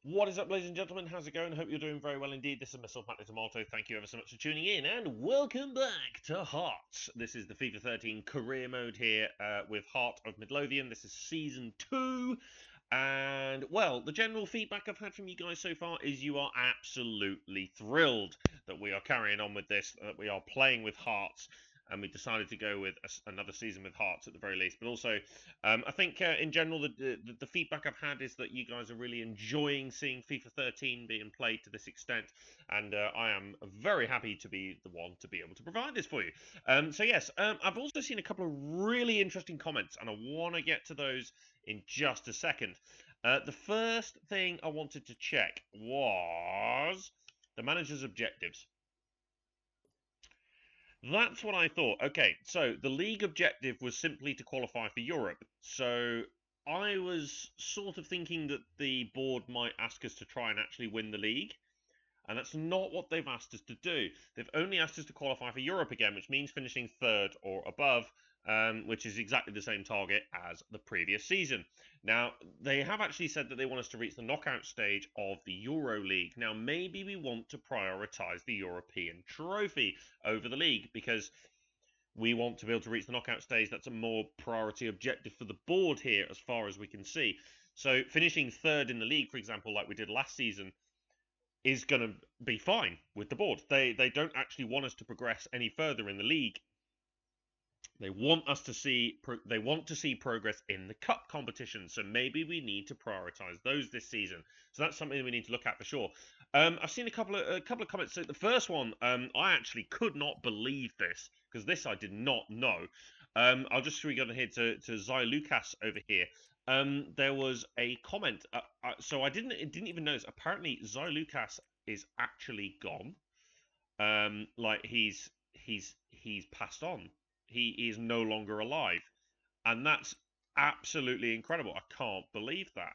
What is up, ladies and gentlemen? How's it going? Hope you're doing very well indeed. This is myself, Matt Tomato. Thank you ever so much for tuning in, and welcome back to Hearts. This is the FIFA 13 career mode here with Heart of Midlothian. This is Season 2, and, well, the general feedback I've had from you guys so far is you are absolutely thrilled that we are carrying on with this, that we are playing with Hearts, and we decided to go with another season with Hearts at the very least. But also, I think in general, the feedback I've had is that you guys are really enjoying seeing FIFA 13 being played to this extent, and I am very happy to be the one to be able to provide this for you. So yes, I've also seen a couple of really interesting comments, and I want to get to those in just a second. The first thing I wanted to check was the manager's objectives. That's what I thought. Okay, so the league objective was simply to qualify for Europe. So I was sort of thinking that the board might ask us to try and actually win the league. And that's not what they've asked us to do. They've only asked us to qualify for Europe again, which means finishing third or above, which is exactly the same target as the previous season. Now, they have actually said that they want us to reach the knockout stage of the Euro League. Now, maybe we want to prioritise the European trophy over the league because we want to be able to reach the knockout stage. That's a more priority objective for the board here, as far as we can see. So, finishing third in the league, for example, like we did last season, is going to be fine with the board. They don't actually want us to progress any further in the league. They want to see progress in the cup competition. So maybe we need to prioritise those this season. So that's something we need to look at for sure. I've seen a couple of comments. So the first one, I actually could not believe this because this I did not know. I'll just go ahead to Zai Lucas over here. There was a comment. So I didn't even notice. Apparently, Zai Lucas is actually gone. Like he's passed on. He is no longer alive, and that's absolutely incredible. I can't believe that.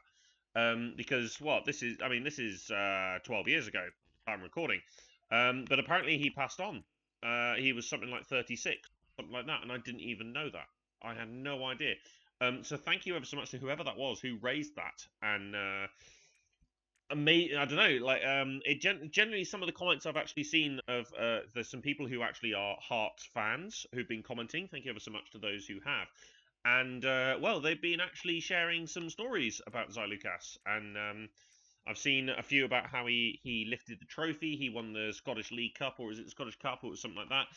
Because what this is, I mean, this is 12 years ago. I'm recording. But apparently he passed on. He was something like 36, something like that, and I didn't even know that. I had no idea. So thank you ever so much to whoever that was who raised that, and I don't know, like generally some of the comments I've actually seen of there's some people who actually are Hearts fans who've been commenting. Thank you ever so much to those who have. And well, they've been actually sharing some stories about Zai Lucas, and I've seen a few about how he lifted the trophy. He won the Scottish League Cup, or is it the Scottish Cup, or something like that.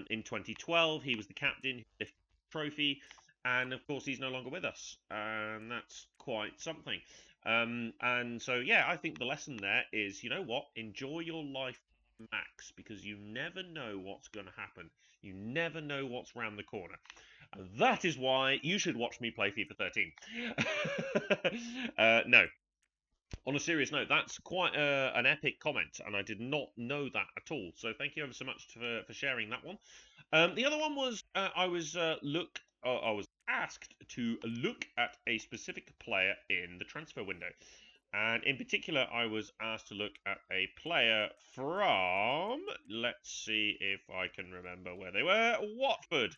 In 2012, he was the captain who lifted the trophy, and of course, he's no longer with us, and that's quite something. And so, yeah, I think the lesson there is, you know what? Enjoy your life max, because you never know what's going to happen. You never know what's round the corner. And that is why you should watch me play FIFA 13. No, on a serious note, that's quite an epic comment, and I did not know that at all. So thank you ever so much for sharing that one. The other one was I was asked to look at a specific player in the transfer window, and in particular, I was asked to look at a player from. Let's see if I can remember where they were. Watford.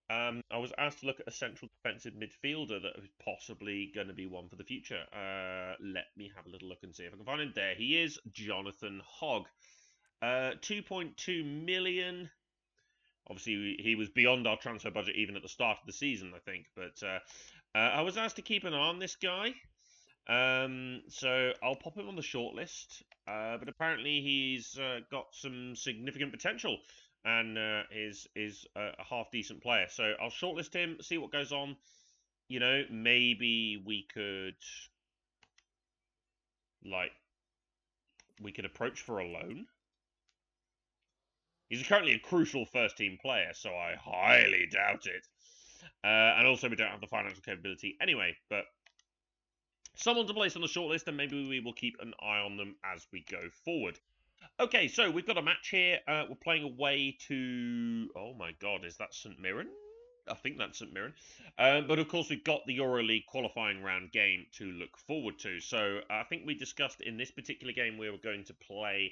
I was asked to look at a central defensive midfielder that was possibly going to be one for the future. Let me have a little look and see if I can find him. There he is, Jonathan Hogg. 2.2 million. Obviously, he was beyond our transfer budget even at the start of the season, I think. But I was asked to keep an eye on this guy. So I'll pop him on the shortlist. But apparently he's got some significant potential and is a half decent player. So I'll shortlist him, see what goes on. You know, maybe we could approach for a loan. He's currently a crucial first-team player, so I highly doubt it. And also, we don't have the financial capability anyway. But someone to place on the shortlist, and maybe we will keep an eye on them as we go forward. Okay, so we've got a match here. We're playing away to. Oh my God, is that St Mirren? I think that's St Mirren. But of course, we've got the EuroLeague qualifying round game to look forward to. So I think we discussed in this particular game we were going to play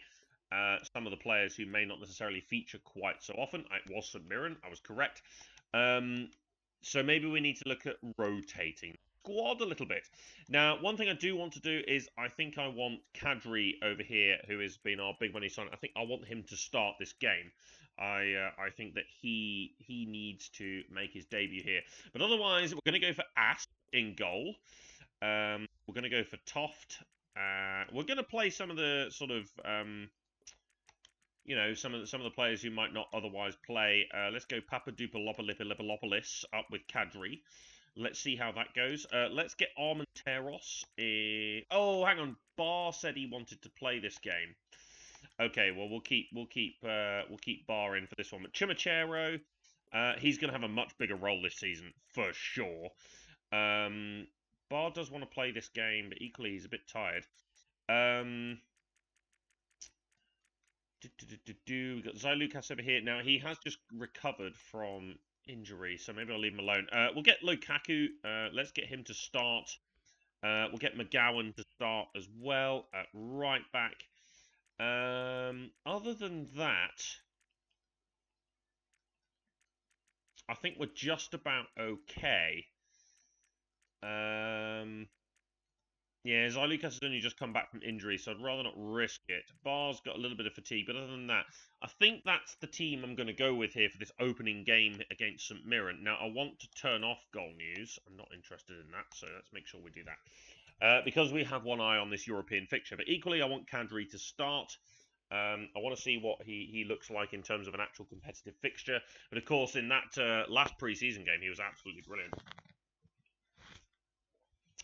some of the players who may not necessarily feature quite so often. It was St Mirren, I was correct. So maybe we need to look at rotating squad a little bit. Now, one thing I do want to do is I think I want Kadri over here, who has been our big money sign. I think I want him to start this game. I think that he needs to make his debut here. But otherwise, we're going to go for Asp in goal. We're going to go for Toft. We're going to play some of the sort of you know, some of the players who might not otherwise play. Let's go Papadupalopalipalopoulos up with Kadri. Let's see how that goes. Let's get Armenteros. Oh, hang on. Bar said he wanted to play this game. Okay, well we'll keep Bar in for this one. But Chimachero, he's going to have a much bigger role this season for sure. Bar does want to play this game, but equally he's a bit tired. We got Zylukas over here. Now, he has just recovered from injury, so maybe I'll leave him alone. We'll get Lukaku. Let's get him to start. We'll get McGowan to start as well at right back. Other than that, I think we're just about okay. Yeah, Zylukas has only just come back from injury, so I'd rather not risk it. Bar's got a little bit of fatigue, but other than that, I think that's the team I'm going to go with here for this opening game against St Mirren. Now, I want to turn off goal news. I'm not interested in that, so let's make sure we do that. Because we have one eye on this European fixture. But equally, I want Kadri to start. I want to see what he looks like in terms of an actual competitive fixture. But of course, in that last pre-season game, he was absolutely brilliant.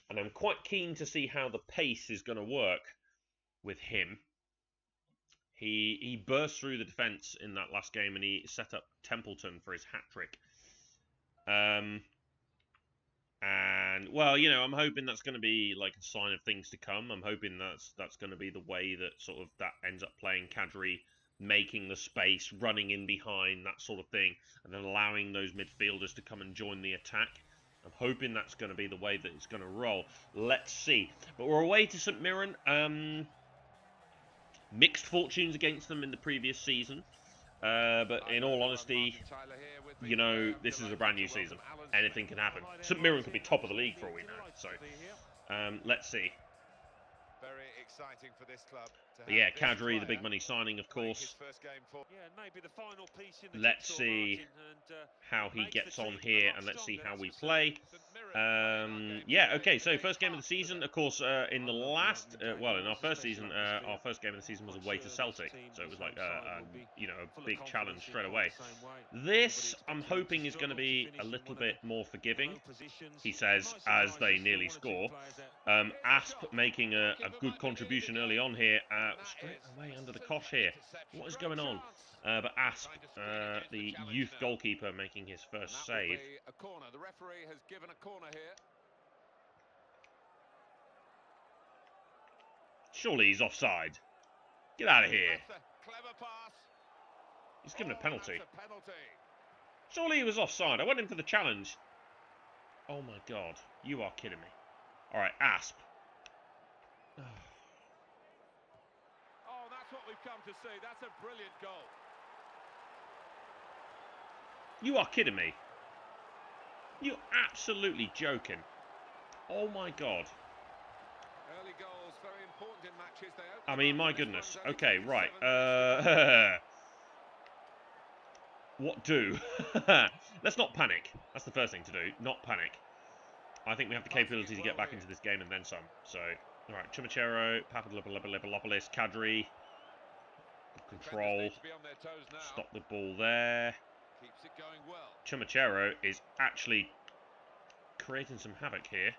And I'm quite keen to see how the pace is going to work with him. He burst through the defence in that last game and he set up Templeton for his hat-trick. And, well, you know, I'm hoping that's going to be like a sign of things to come. I'm hoping that's going to be the way that sort of that ends up playing Kadri, making the space, running in behind, that sort of thing, and then allowing those midfielders to come and join the attack. I'm hoping that's going to be the way that it's going to roll. Let's see. But we're away to St Mirren. Mixed fortunes against them in the previous season. But in all honesty, you know, this is a brand new season. Anything can happen. St Mirren could be top of the league for all we know. So, let's see. Very exciting for this club. But yeah, Kadri, the big money signing, of course. Let's see how he gets on here, and let's see how we play. Yeah, okay, so first game of the season, of course, in the last, well, in our first season, our first game of the season was away to Celtic, so it was like, you know, a big challenge straight away. This, I'm hoping, is going to be a little bit more forgiving, he says, as they nearly score. Asp making a good contribution early on here, straight away under the cosh here. What is going on? But Asp, the youth goalkeeper, making his first save. A corner. The referee has given a corner here. Surely he's offside. Get out of here. Clever pass. He's given a penalty. Surely he was offside. I went in for the challenge. Oh my god. You are kidding me. Alright, Asp. Oh, that's what we've come to see. That's a brilliant goal. You are kidding me. You're absolutely joking. Oh my god. Early goals, very important in matches. I mean, my goodness. Okay, right. What do? Let's not panic. That's the first thing to do. Not panic. I think we have the capability to get back into this game and then some. So, alright, Chimachero, Papadopoulos, Kadri. Control. Stop the ball there. Keeps it going well. Chimachero is actually creating some havoc here.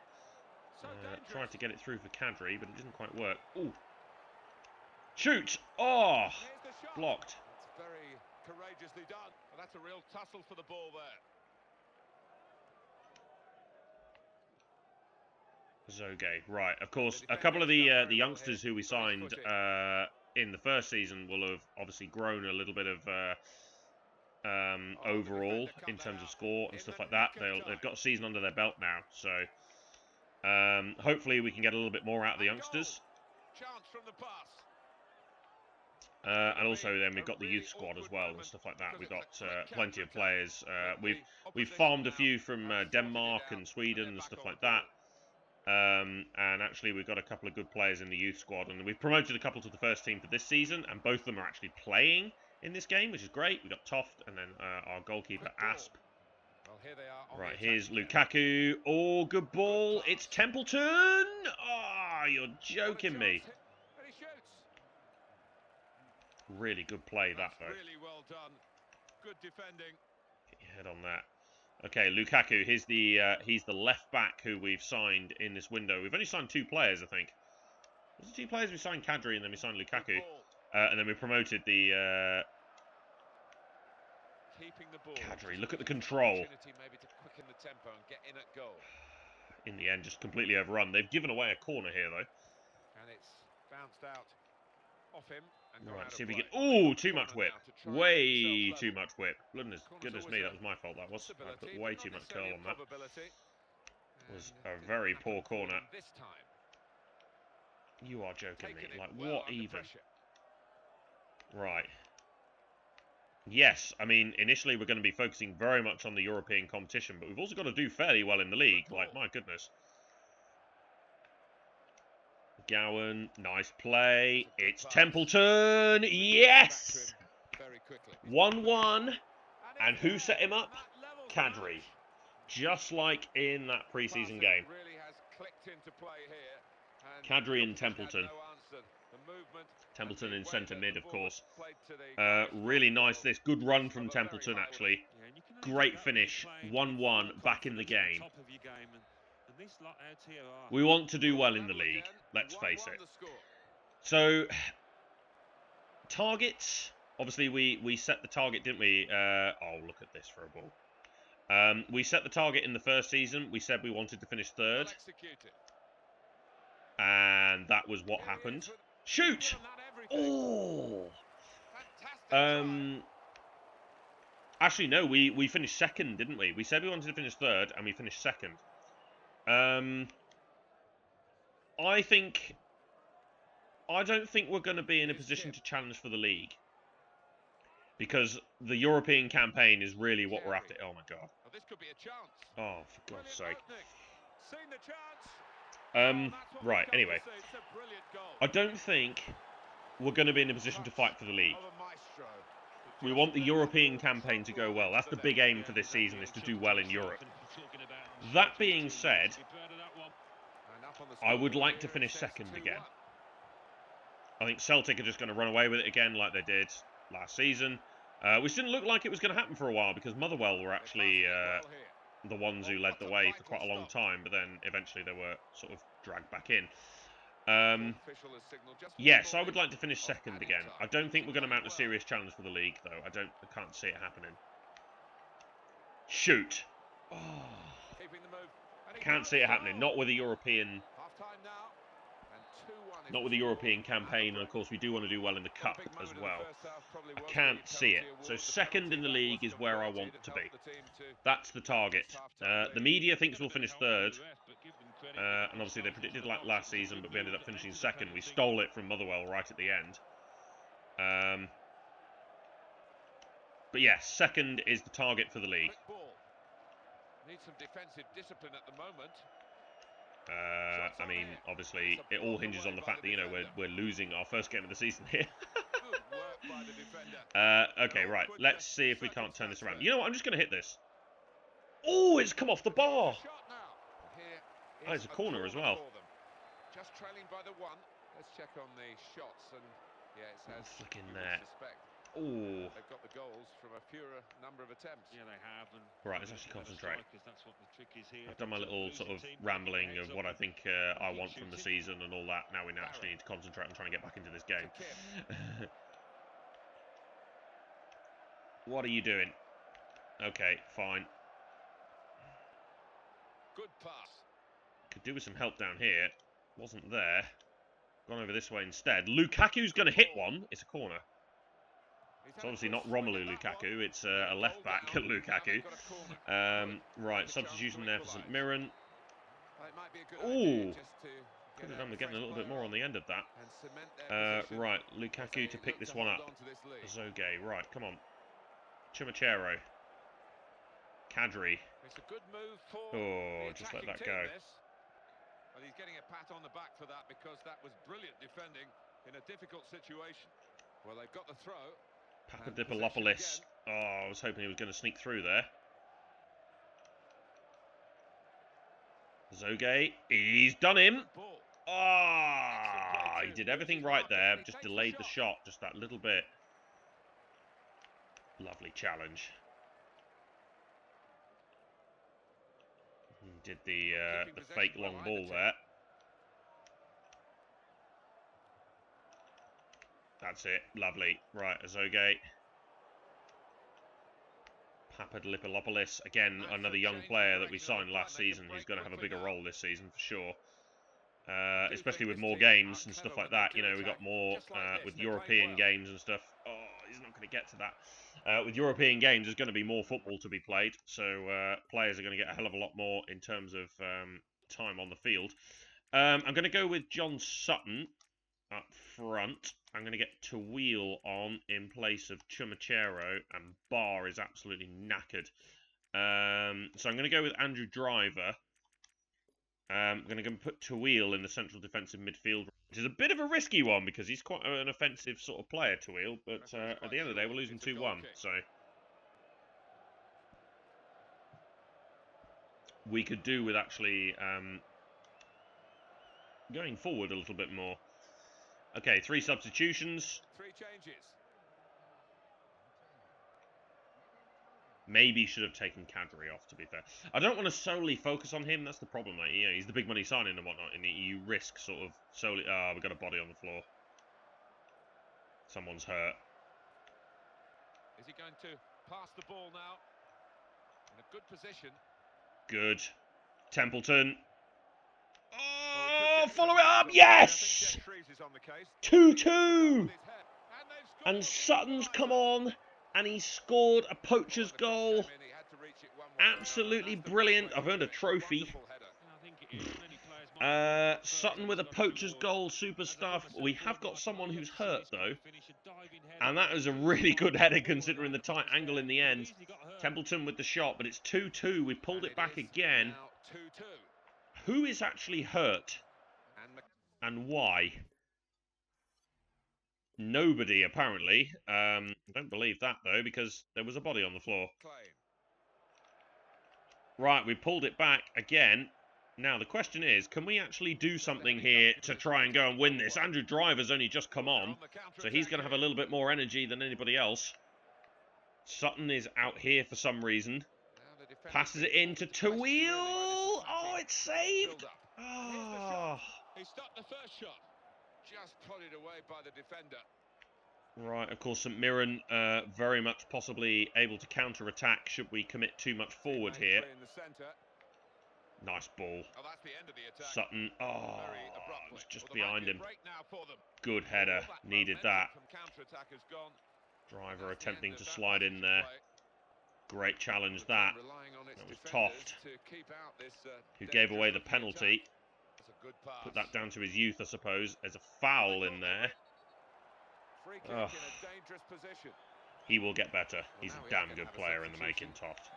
Tried to get it through for Kadri, but it didn't quite work. Ooh. Shoot! Oh! Blocked. It's very courageously done. Well, that's a real tussle for the ball there. Zoge, right. Of course, a couple of the youngsters who we signed in the first season will have obviously grown a little bit of overall in terms of score and stuff like that. They've got a season under their belt now, so hopefully we can get a little bit more out of the youngsters. Chance from the pass. And also then we've got the youth squad as well and stuff like that. We've got plenty of players. We've farmed a few from Denmark and Sweden and stuff like that. And actually, we've got a couple of good players in the youth squad, and we've promoted a couple to the first team for this season, and both of them are actually playing in this game, which is great. We've got Toft, and then our goalkeeper, Asp. Well, here they are on Right, the here's attack Lukaku. Oh, good ball. It's Templeton. Oh, you're joking me. And he shoots. Really good play, that, That's though. really well done. Good defending. Get your head on that. Okay, Lukaku, he's the left back who we've signed in this window. We've only signed 2 players, I think. Was it 2 players? We signed Kadri and then we signed Lukaku. And then we promoted the Keeping the ball. Kadri. Look at the control. Maybe to quicken the tempo and get in at goal. In the end, just completely overrun. They've given away a corner here, though. And it's bounced out off him. Right, see if we get... Ooh, too much whip. Way too much whip. Goodness me, that was my fault, that was. I put way too much curl on that. It was a very poor corner. You are joking me. Like, what even? Right. Yes, I mean, initially we're going to be focusing very much on the European competition, but we've also got to do fairly well in the league. Like, my goodness. Gowan, nice play. It's Templeton. Yes! 1-1. And who set him up? Kadri. Just like in that pre-season game. Kadri and Templeton. Templeton in centre mid, of course. Really nice this. Good run from Templeton, actually. Great finish. 1-1 back in the game. We want to do well in the league, let's face it. So, targets. Obviously, we set the target, didn't we? Oh, look at this for a ball. We set the target in the first season. We said we wanted to finish 3rd. And that was what happened. Shoot! Oh! Actually, no, we finished 2nd, didn't we? We said we wanted to finish 3rd, and we finished 2nd. I don't think we're going to be in a position to challenge for the league. Because the European campaign is really what we're after. Oh, my God. Oh, for God's sake. Right, anyway. I don't think we're going to be in a position to fight for the league. We want the European campaign to go well. That's the big aim for this season, is to do well in Europe. That being said, I would like to finish 2nd again. I think Celtic are just going to run away with it again like they did last season. Which didn't look like it was going to happen for a while, because Motherwell were actually the ones who led the way for quite a long time, but then eventually they were sort of dragged back in. Yes, I would like to finish 2nd again. I don't think we're going to mount a serious challenge for the league, though. I can't see it happening. Shoot. Oh. I can't see it happening. Not with a European... Not with the European campaign, and of course we do want to do well in the Cup as well. I can't see it. So 2nd in the league is where I want to be. That's the target. The media thinks we'll finish 3rd. And obviously they predicted like last season, but we ended up finishing 2nd. We stole it from Motherwell right at the end. But yes, 2nd is the target for the league. Need some defensive discipline at the moment. I mean, obviously, it all hinges on the fact that, you know, we're losing our first game of the season here. Okay, right. Let's see if we can't turn this around. You know what? I'm just going to hit this. Oh, it's come off the bar. Oh, it's a corner as well. Just trailing by the 1. Let's check on the shots, and yeah, it says flicking there. Oh, they've got the goals from a fewer number of attempts. Yeah, they have. And right, let's actually concentrate. That's what the trick is here. I've done my little sort of rambling of what I think I want from the season and all that. Now we actually need to concentrate on trying to get back into this game. What are you doing? Okay, fine. Good pass. Could do with some help down here. Wasn't there. Gone over this way instead. Lukaku's going to hit one. It's a corner. It's obviously not Romelu Lukaku. It's a left-back Lukaku. Right, substitution there for St Mirren. Ooh. Could have done with getting a little bit more on the end of that. Right, Lukaku to pick this one up. Zoge, right, come on. Chumachero. Kadri. Oh, just let that go. Well, he's getting a pat on the back for that because that was brilliant defending in a difficult situation. Well, they've got the throw. Papadopoulos. Oh, I was hoping he was going to sneak through there. Zoge, he's done him. Ah, he did everything right there. Just delayed the shot just that little bit. Lovely challenge. Did the fake long ball there. That's it. Lovely. Right, Azogue. Papadopoulos. Again, another young player that we signed last season who's going to have a bigger role this season for sure. Especially with more games and stuff like that. You know, we got more with European games and stuff. Oh, he's not going to get to that. With European games, there's going to be more football to be played. So players are going to get a hell of a lot more in terms of time on the field. I'm going to go with John Sutton up front. I'm going to get Tawil on in place of Chumachero, and Barr is absolutely knackered. So I'm going to go with Andrew Driver. I'm going to put Tawil in the central defensive midfield, which is a bit of a risky one because he's quite an offensive sort of player, Tawil. But at the end of the day, we're losing 2-1, so we could do with actually going forward a little bit more. Okay, 3 substitutions. 3 changes. Maybe should have taken Kadri off, to be fair. I don't want to solely focus on him. That's the problem, mate. You know, he's the big money signing and whatnot, and you risk sort of solely... Ah, we've got a body on the floor. Someone's hurt. Is he going to pass the ball now? In a good position. Good. Templeton. Oh, follow it up! Yes! 2-2! And Sutton's come on, and he's scored a poacher's goal. Absolutely brilliant. I've earned a trophy. Sutton with a poacher's goal, super stuff. We have got someone who's hurt, though. And that was a really good header, considering the tight angle in the end. Templeton with the shot, but it's 2-2. We pulled it back again. Who is actually hurt? And why? Nobody, apparently. I don't believe that, though, because there was a body on the floor. Right, we pulled it back again. Now, the question is, can we actually do something here to try and go and win this? Andrew Driver's only just come on, so he's going to have a little bit more energy than anybody else. Sutton is out here for some reason. Passes it into Tawil. Oh, it's saved. Oh. He stopped the first shot. Just prodded away by the defender. Right, of course, St Mirren very much possibly able to counter-attack should we commit too much forward here. Nice ball. Oh, that's the end of the attack. Sutton. Oh, it was just behind him. Good header. Needed that. Driver attempting to slide in there. Great challenge that. That was Toft, who gave away the penalty. Put that down to his youth, I suppose. There's a foul in there. Oh. He will get better. He's a damn good player in the making, Toft.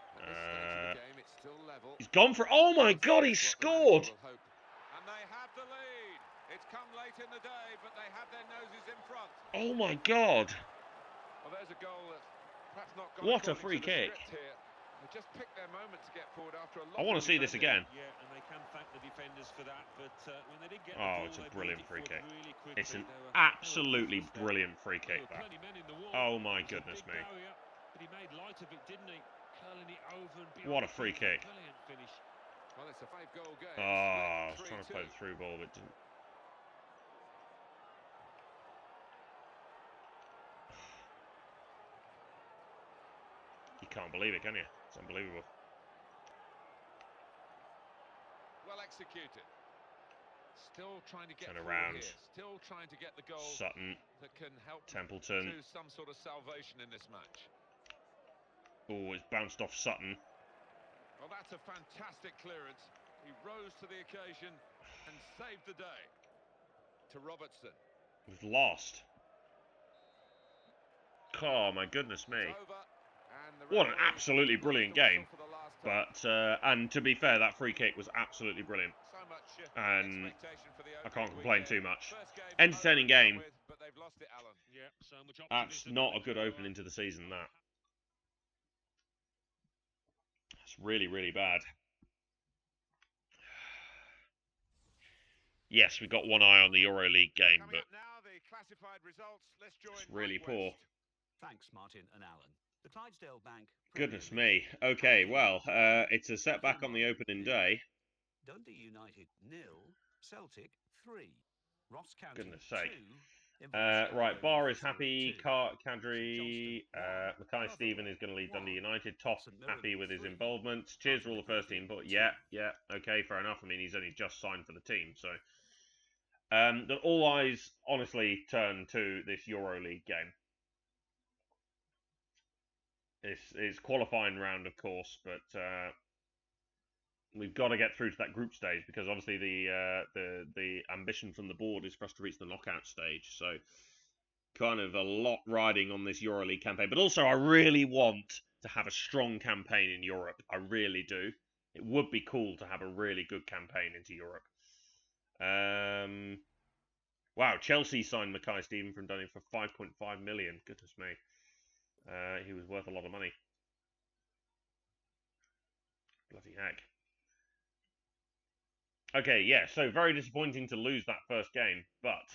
He's gone for... Oh my God, he scored! And they have the lead. It's come late in the day, but they have their noses in front. Oh my God. Well, there's a goal that's perhaps not gone. What a free kick. They just picked their moment to get forward after a lot. I want to see this again. Yeah, and they can thank the defenders for that, but when they did get it's a brilliant free kick. It's an absolutely brilliant free kick, that. Oh my goodness me. But he made light of it, didn't he? Curling it over and what a free kick. Brilliant finish. Well, it's a 5-goal game. Oh, I was trying to play the through ball, but didn't. You can't believe it, can you? It's unbelievable. Well executed. Still trying to get Turn around. Here. Still trying to get the goal Sutton. that can help Templeton. to some sort of salvation in this match. Oh, it's bounced off Sutton. Well, that's a fantastic clearance. He rose to the occasion and saved the day. To Robertson. We've lost. Oh my goodness me. What an absolutely brilliant game. But, and to be fair, that free kick was absolutely brilliant. So much and expectation for the I can't opening complain too weekend. much. First game Entertaining over and done game. with, but they've lost it, Alan. Yeah, so much That's optimism. not a good opening to the season, that. That's really, really bad. Yes, we've got one eye on the EuroLeague game, Coming but up now, the classified results. Let's join it's really Mike poor. West. Thanks, Martin and Alan. The Clydesdale Bank. Goodness me. Okay, well, it's a setback on the opening day. Dundee United 0, Celtic 3, Ross County Goodness sake. 2. Right, Barr is happy. Kadri, Mackay Stephen is going to leave Dundee United. Toff happy with his involvement. Cheers for all the first team, but yeah, okay, fair enough. I mean, he's only just signed for the team, so. But all eyes honestly turn to this EuroLeague game. It's qualifying round, of course, but we've got to get through to that group stage because obviously the ambition from the board is for us to reach the knockout stage. So kind of a lot riding on this EuroLeague campaign. But also I really want to have a strong campaign in Europe. I really do. It would be cool to have a really good campaign into Europe. Wow, Chelsea signed Mackay Stephen from Dunning for 5.5 million. Goodness me. He was worth a lot of money. Bloody heck. Okay, yeah, so very disappointing to lose that first game, but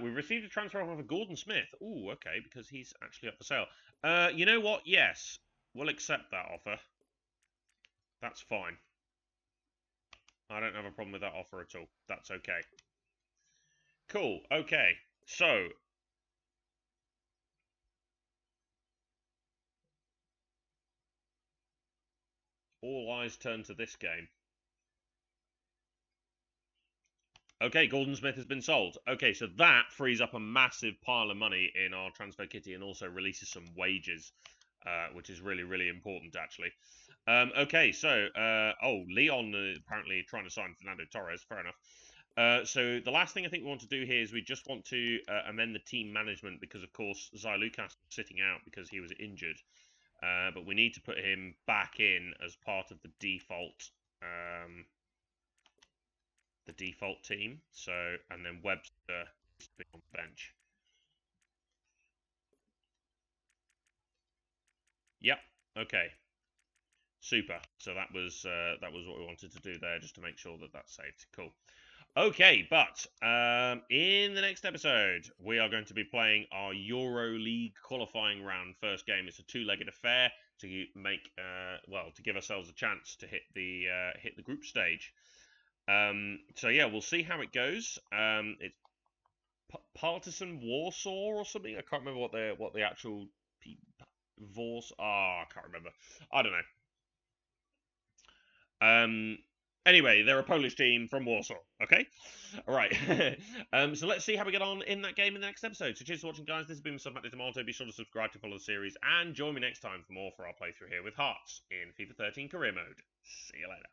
we received a transfer offer for Gordon Smith. Ooh, okay, because he's actually up for sale. You know what? Yes, we'll accept that offer. That's fine. I don't have a problem with that offer at all. That's okay. Cool, okay. So, all eyes turn to this game. Okay, Gordon Smith has been sold. Okay, so that frees up a massive pile of money in our transfer kitty and also releases some wages, which is really, really important, actually. Okay, so, Leon apparently trying to sign Fernando Torres. Fair enough. So the last thing I think we want to do here is we just want to amend the team management because, of course, Zai Lucas was sitting out because he was injured. But we need to put him back in as part of the default team. So, and then Webster is to be on the bench. Yep. Okay. Super. So that was what we wanted to do there, just to make sure that that's saved. Cool. Okay, but in the next episode, we are going to be playing our EuroLeague qualifying round first game. It's a two-legged affair to make to give ourselves a chance to hit the group stage. So yeah, we'll see how it goes. It's Partisan Warsaw or something. I can't remember what the actual I can't remember. I don't know. Anyway, they're a Polish team from Warsaw. Okay, all right. So let's see how we get on in that game in the next episode. So cheers for watching, guys. This has been myself, Matt Tomato. Be sure to subscribe to follow the series and join me next time for more for our playthrough here with Hearts in FIFA 13 Career Mode. See you later.